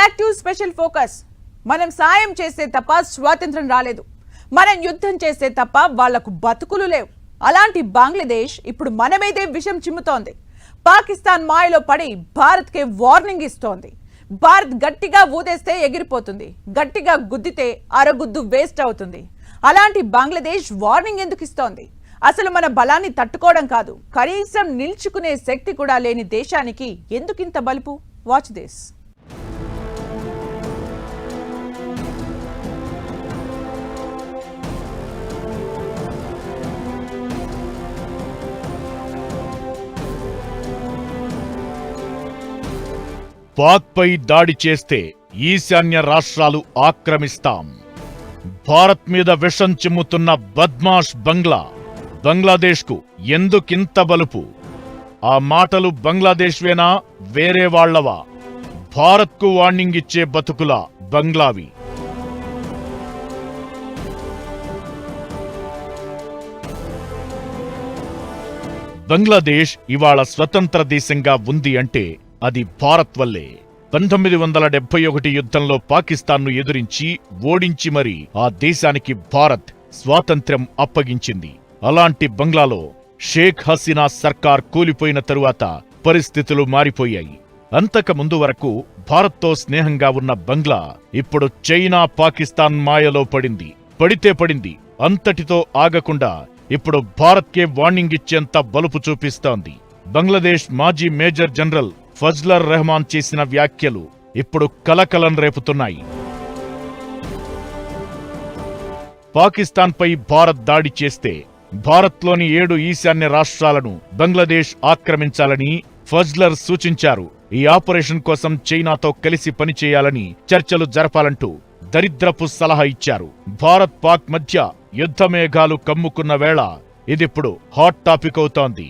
Back to special focus. మనం సాయం చేస్తే తప్ప స్వాతంత్రం రాలేదు, మనం యుద్ధం చేస్తే తప్ప వాళ్లకు బతుకులు లేవు. అలాంటి బంగ్లాదేశ్ ఇప్పుడు మన మీదే విషం చిమ్ముతోంది. పాకిస్తాన్ మాయలో పడి భారత్కే వార్నింగ్ ఇస్తోంది. భారత్ గట్టిగా ఊదేస్తే ఎగిరిపోతుంది, గట్టిగా గుద్దితే అరగుద్దు వేస్ట్ అవుతుంది. అలాంటి బంగ్లాదేశ్ వార్నింగ్ ఎందుకు ఇస్తోంది? అసలు మన బలాన్ని తట్టుకోవడం కాదు, కనీసం నిల్చుకునే శక్తి కూడా లేని దేశానికి ఎందుకింత బలుపు? Watch this. పాక్పై దాడి చేస్తే ఈశాన్య రాష్ట్రాలు ఆక్రమిస్తాం. భారత్ మీద విషం చిమ్ముతున్న బద్మాష్ బంగ్లాదేశ్కు ఎందుకింత బలుపు? ఆ మాటలు బంగ్లాదేశ్వేనా, వేరే వాళ్లవా? భారత్కు వార్నింగ్ ఇచ్చే బతుకుల బంగ్లావి. బంగ్లాదేశ్ ఇవాళ స్వతంత్ర దేశంగా ఉంది అంటే అది భారత్ వల్లే. 1971 యుద్ధంలో పాకిస్తాన్ను ఎదురించి ఓడించి మరీ ఆ దేశానికి భారత్ స్వాతంత్ర్యం అప్పగించింది. అలాంటి బంగ్లాలో షేక్ హసీనా సర్కార్ కూలిపోయిన తరువాత పరిస్థితులు మారిపోయాయి. అంతకుముందు వరకు భారత్తో స్నేహంగా ఉన్న బంగ్లా ఇప్పుడు చైనా, పాకిస్తాన్ మాయలో పడింది. పడింది, అంతటితో ఆగకుండా ఇప్పుడు భారత్కే వార్నింగ్ ఇచ్చేంత బలుపు చూపిస్తోంది. బంగ్లాదేశ్ మాజీ మేజర్ జనరల్ ఫజ్లర్ రెహమాన్ చేసిన వ్యాఖ్యలు ఇప్పుడు కలకలం రేపుతున్నాయి. పాకిస్తాన్పై భారత్ దాడి చేస్తే భారత్లోని 7 ఈశాన్య రాష్ట్రాలను బంగ్లాదేశ్ ఆక్రమించాలని ఫజ్లర్ సూచించారు. ఈ ఆపరేషన్ కోసం చైనాతో కలిసి పనిచేయాలని చర్చలు జరపాలంటూ దరిద్రపు సలహా ఇచ్చారు. భారత్ పాక్ మధ్య యుద్ధమేఘాలు కమ్ముకున్న వేళ ఇదిప్పుడు హాట్ టాపిక్ అవుతోంది.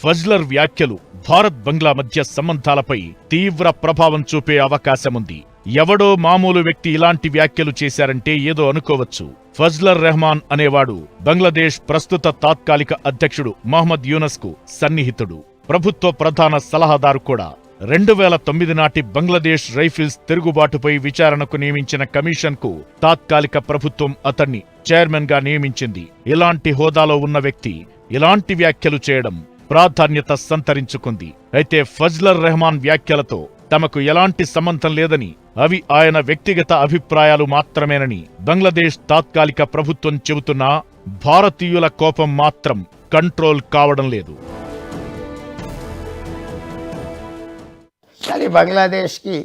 ఫజ్లర్ వ్యాఖ్యలు భారత్ బంగ్లా మధ్య సంబంధాలపై తీవ్ర ప్రభావం చూపే అవకాశముంది. ఎవడో మామూలు వ్యక్తి ఇలాంటి వ్యాఖ్యలు చేశారంటే ఏదో అనుకోవచ్చు. ఫజ్లర్ రెహమాన్ అనేవాడు బంగ్లాదేశ్ ప్రస్తుత తాత్కాలిక అధ్యక్షుడు మహ్మద్ యూనస్ కు సన్నిహితుడు, ప్రభుత్వ ప్రధాన సలహాదారు కూడా. 2009 నాటి బంగ్లాదేశ్ రైఫిల్స్ తిరుగుబాటుపై విచారణకు నియమించిన కమిషన్ కు తాత్కాలిక ప్రభుత్వం అతన్ని చైర్మన్ గా నియమించింది. ఇలాంటి హోదాలో ఉన్న వ్యక్తి ఇలాంటి వ్యాఖ్యలు చేయడం ప్రాధాన్యత సంతరించుకుంది. అయితే ఫజ్లర్ రెహమాన్ వ్యాఖ్యలతో తమకు ఎలాంటి సంబంధం లేదని, అవి ఆయన వ్యక్తిగత అభిప్రాయాలు మాత్రమేనని బంగ్లాదేశ్ తాత్కాలిక ప్రభుత్వం చెబుతున్నా భారతీయుల కోపం మాత్రం కంట్రోల్ కావడం లేదు. కానీ బంగ్లాదేశ్కి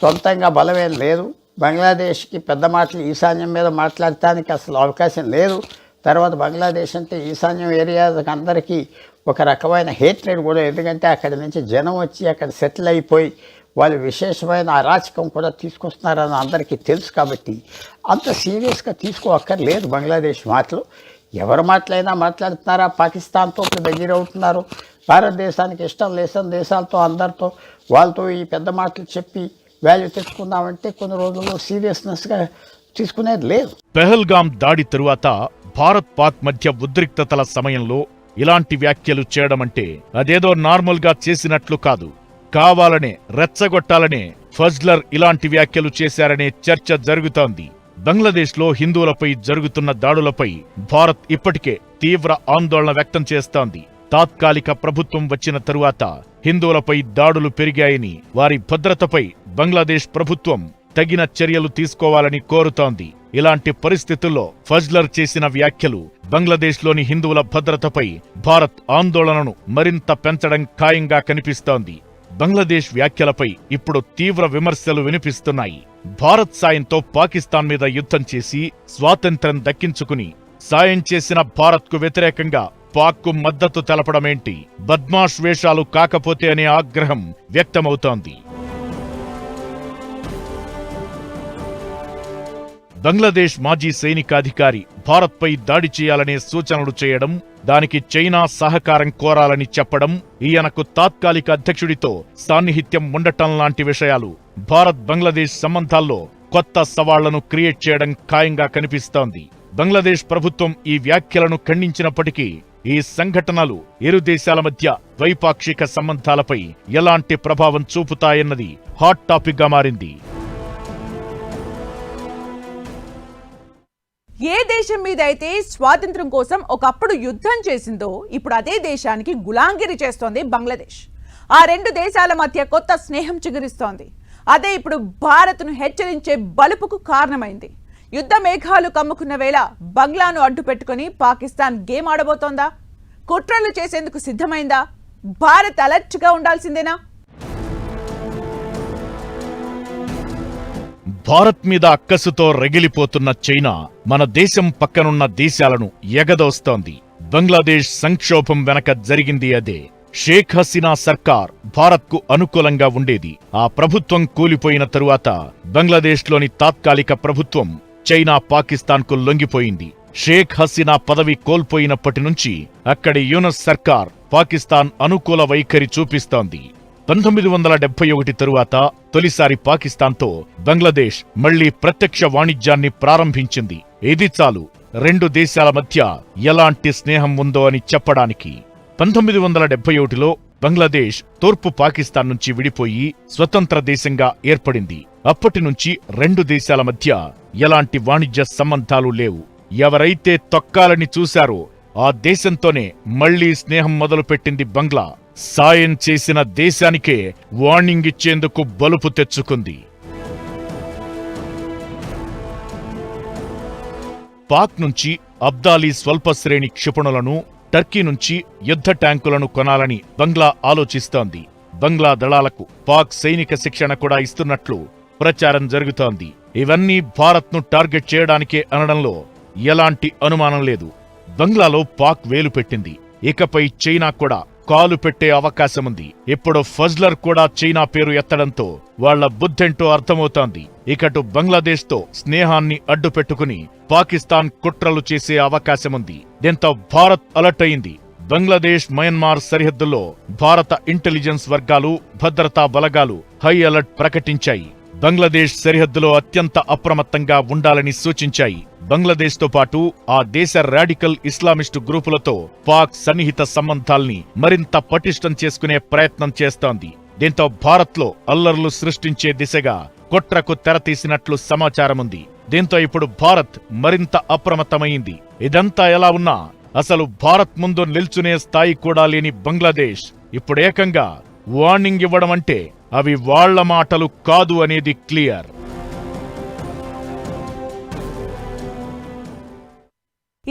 సొంతంగా బలమేం లేదు. బంగ్లాదేశ్కి పెద్ద మాటలు ఈశాన్యం మీద మాట్లాడటానికి అసలు అవకాశం లేదు. తర్వాత బంగ్లాదేశ్ అంటే ఈశాన్యం ఏరియా అందరికీ ఒక రకమైన హేట్రెడ్ కూడా, ఎందుకంటే అక్కడి నుంచి జనం వచ్చి అక్కడ సెటిల్ అయిపోయి వాళ్ళు విశేషమైన అరాచకం కూడా తీసుకొస్తున్నారని అందరికీ తెలుసు. కాబట్టి అంత సీరియస్గా తీసుకోక్కర్లేదు బంగ్లాదేశ్ మాటలు. ఎవరి మాటలైనా మాట్లాడుతున్నారా, పాకిస్తాన్తో దగ్గర అవుతున్నారు. భారతదేశానికి ఇష్టం లేని దేశాలతో అందరితో వాళ్ళతో ఈ పెద్ద మాటలు చెప్పి వాల్యూ తెచ్చుకుందామంటే కొన్ని రోజుల్లో సీరియస్నెస్గా తీసుకునేది లేదు. పెహల్గాం దాడి తరువాత భారత్ పాక్ మధ్య ఉద్రిక్తతల సమయంలో ఇలాంటి వ్యాఖ్యలు చేయడమంటే అదేదో నార్మల్ గా చేసినట్లు కాదు. కావాలనే రెచ్చగొట్టాలనే ఫజ్లర్ ఇలాంటి వ్యాఖ్యలు చేశారనే చర్చ జరుగుతోంది. బంగ్లాదేశ్లో హిందువులపై జరుగుతున్న దాడులపై భారత్ ఇప్పటికే తీవ్ర ఆందోళన వ్యక్తం చేస్తోంది. తాత్కాలిక ప్రభుత్వం వచ్చిన తరువాత హిందువులపై దాడులు పెరిగాయని, వారి భద్రతపై బంగ్లాదేశ్ ప్రభుత్వం తగిన చర్యలు తీసుకోవాలని కోరుతోంది. ఇలాంటి పరిస్థితుల్లో ఫజ్లర్ చేసిన వ్యాఖ్యలు బంగ్లాదేశ్లోని హిందువుల భద్రతపై భారత్ ఆందోళనను మరింత పెంచడం ఖాయంగా కనిపిస్తోంది. బంగ్లాదేశ్ వ్యాఖ్యలపై ఇప్పుడు తీవ్ర విమర్శలు వినిపిస్తున్నాయి. భారత్ సాయంతో పాకిస్తాన్ మీద యుద్ధం చేసి స్వాతంత్ర్యం దక్కించుకుని సాయం చేసిన భారత్కు వ్యతిరేకంగా పాక్కు మద్దతు తెలపడమేంటి? బద్మాష్ వేషాలు కాకపోతే అనే ఆగ్రహం వ్యక్తమవుతోంది. బంగ్లాదేశ్ మాజీ సైనికాధికారి భారత్పై దాడి చేయాలనే సూచనలు చేయడం, దానికి చైనా సహకారం కోరాలని చెప్పడం, ఈయనకు తాత్కాలిక అధ్యక్షుడితో సాన్నిహిత్యం ఉండటం లాంటి విషయాలు భారత్ బంగ్లాదేశ్ సంబంధాల్లో కొత్త సవాళ్లను క్రియేట్ చేయడం ఖాయంగా కనిపిస్తోంది. బంగ్లాదేశ్ ప్రభుత్వం ఈ వ్యాఖ్యలను ఖండించినప్పటికీ ఈ సంఘటనలు ఇరు దేశాల మధ్య ద్వైపాక్షిక సంబంధాలపై ఎలాంటి ప్రభావం చూపుతాయన్నది హాట్ టాపిక్ గా మారింది. ఏ దేశం మీద అయితే స్వాతంత్రం కోసం ఒకప్పుడు యుద్ధం చేసిందో ఇప్పుడు అదే దేశానికి గులాంగిరి చేస్తోంది బంగ్లాదేశ్. ఆ రెండు దేశాల మధ్య కొత్త స్నేహం చిగురిస్తోంది. అదే ఇప్పుడు భారత్ను హెచ్చరించే బలుపుకు కారణమైంది. యుద్ధ మేఘాలు కమ్ముకున్న వేళ బంగ్లాను అడ్డు పెట్టుకుని పాకిస్తాన్ గేమ్ ఆడబోతోందా? కుట్రలు చేసేందుకు సిద్ధమైందా? భారత్ అలర్ట్గా ఉండాల్సిందేనా? భారత్ మీద అక్కసుతో రగిలిపోతున్న చైనా మన దేశం పక్కనున్న దేశాలను ఎగదోస్తోంది. బంగ్లాదేశ్ సంక్షోభం వెనక జరిగింది అదే. షేక్ హసీనా సర్కార్ భారత్కు అనుకూలంగా ఉండేది. ఆ ప్రభుత్వం కూలిపోయిన తరువాత బంగ్లాదేశ్లోని తాత్కాలిక ప్రభుత్వం చైనా పాకిస్తాన్కు లొంగిపోయింది. షేక్ హసీనా పదవి కోల్పోయినప్పటి నుంచి అక్కడి యూనస్ సర్కార్ పాకిస్తాన్ అనుకూల వైఖరి చూపిస్తోంది. 1971 తరువాత తొలిసారి పాకిస్తాన్తో బంగ్లాదేశ్ మళ్లీ ప్రత్యక్ష వాణిజ్యాన్ని ప్రారంభించింది. ఇది చాలు రెండు దేశాల మధ్య ఎలాంటి స్నేహం ఉందో అని చెప్పడానికి. 1971లో బంగ్లాదేశ్ తూర్పు పాకిస్తాన్ నుంచి విడిపోయి స్వతంత్ర దేశంగా ఏర్పడింది. అప్పటి నుంచి రెండు దేశాల మధ్య ఎలాంటి వాణిజ్య సంబంధాలు లేవు. ఎవరైతే తొక్కాలని చూశారో ఆ దేశంతోనే మళ్లీ స్నేహం మొదలుపెట్టింది బంగ్లా. సాయం చేసిన దేశానికే వార్నింగ్ ఇచ్చేందుకు బలుపు తెచ్చుకుంది. పాక్ నుంచి అబ్దాలీ స్వల్ప శ్రేణి క్షిపణులను, టర్కీ నుంచి యుద్ధ ట్యాంకులను కొనాలని బంగ్లా ఆలోచిస్తోంది. బంగ్లా దళాలకు పాక్ సైనిక శిక్షణ కూడా ఇస్తున్నట్లు ప్రచారం జరుగుతోంది. ఇవన్నీ భారత్ను టార్గెట్ చేయడానికే అనడంలో ఎలాంటి అనుమానం లేదు. బంగ్లాలో పాక్ వేలు పెట్టింది. ఇకపై చైనా కూడా కాలు పెట్టే అవకాశముంది. ఇప్పుడు ఫజ్లర్ కూడా చైనా పేరు ఎత్తడంతో వాళ్ల బుద్ధెంటో అర్థమవుతోంది. ఇకటు బంగ్లాదేశ్తో స్నేహాన్ని అడ్డు పెట్టుకుని పాకిస్తాన్ కుట్రలు చేసే అవకాశముంది. దీంతో భారత్ అలర్ట్ అయింది. బంగ్లాదేశ్ మయన్మార్ సరిహద్దుల్లో భారత ఇంటెలిజెన్స్ వర్గాలు, భద్రతా బలగాలు హై అలర్ట్ ప్రకటించాయి. బంగ్లాదేశ్ సరిహద్దులో అత్యంత అప్రమత్తంగా ఉండాలని సూచించాయి. బంగ్లాదేశ్తో పాటు ఆ దేశ రాడికల్ ఇస్లామిస్టు గ్రూపులతో పాక్ సన్నిహిత సంబంధాల్ని మరింత పటిష్టం చేసుకునే ప్రయత్నం చేస్తోంది. దీంతో భారత్లో అల్లర్లు సృష్టించే దిశగా కుట్రకు తెరతీసినట్లు సమాచారముంది. దీంతో ఇప్పుడు భారత్ మరింత అప్రమత్తమైంది. ఇదంతా ఎలా ఉన్నా అసలు భారత్ ముందు నిల్చునే స్థాయి కూడా లేని బంగ్లాదేశ్ ఇప్పుడు ఏకంగా వార్నింగ్ ఇవ్వడం అంటే అవి వాళ్ల మాటలు కాదు అనేది క్లియర్.